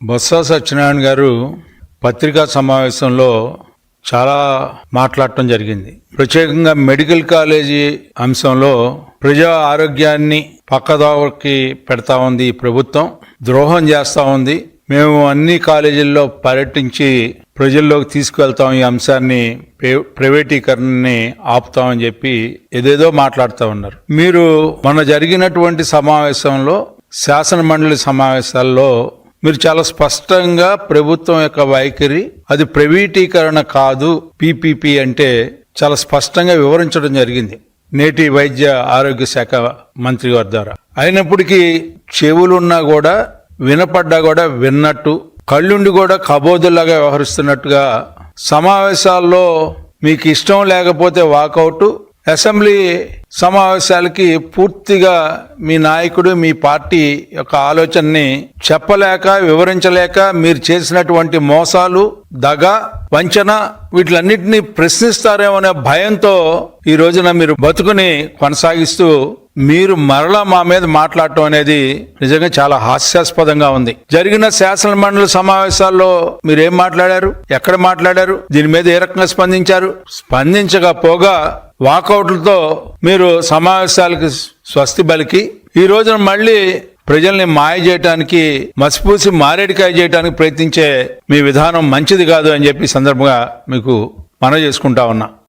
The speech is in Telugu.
బొత్స సత్యనారాయణ గారు పత్రికా సమావేశంలో చాలా మాట్లాడటం జరిగింది. ప్రత్యేకంగా మెడికల్ కాలేజీ అంశంలో ప్రజా ఆరోగ్యాన్ని పక్కదారికి పెడతా ఉంది ఈ ప్రభుత్వం, ద్రోహం చేస్తా ఉంది. మేము అన్ని కాలేజీల్లో పర్యటించి ప్రజల్లోకి తీసుకువెళ్తాం, ఈ అంశాన్ని ప్రైవేటీకరణని ఆపుతామని చెప్పి ఏదేదో మాట్లాడుతూ ఉన్నారు. మీరు మొన్న జరిగినటువంటి సమావేశంలో, శాసన మండలి సమావేశాల్లో మీరు చాలా స్పష్టంగా ప్రభుత్వం యొక్క వైఖరి అది ప్రైవేటీకరణ కాదు, పీపీపీ అంటే చాలా స్పష్టంగా వివరించడం జరిగింది నేటి వైద్య ఆరోగ్య శాఖ మంత్రి గారి ద్వారా. అయినప్పటికీ చెవులున్నా కూడా, వినపడ్డా కూడా విన్నట్టు, కళ్ళుండి కూడా కబోదుల్లాగా వ్యవహరిస్తున్నట్టుగా సమావేశాల్లో మీకు ఇష్టం లేకపోతే వాకౌట్, అసెంబ్లీ సమావేశాలకి పూర్తిగా మీ నాయకుడు, మీ పార్టీ యొక్క ఆలోచనని చెప్పలేక, వివరించలేక మీరు చేసినటువంటి మోసాలు, దగ, వంచన వీటిలన్నింటినీ ప్రశ్నిస్తారేమో అనే భయంతో ఈ రోజున మీరు బతుకుని కొనసాగిస్తూ మీరు మరలా మా మీద మాట్లాడటం అనేది నిజంగా చాలా హాస్యాస్పదంగా ఉంది. జరిగిన శాసన మండలి సమావేశాల్లో మీరేం మాట్లాడారు, ఎక్కడ మాట్లాడారు, దీని మీద ఏ రకంగా స్పందించారు? స్పందించకపోగా వాకౌట్లతో మీరు సమావేశాలకు స్వస్తి పలికి ఈ రోజున మళ్ళీ ప్రజల్ని మాయ చేయడానికి, మసిపూసి మారేడికాయ చేయడానికి ప్రయత్నించే మీ విధానం మంచిది కాదు అని చెప్పి సందర్భంగా మీకు మనవి చేసుకుంటా ఉన్నా.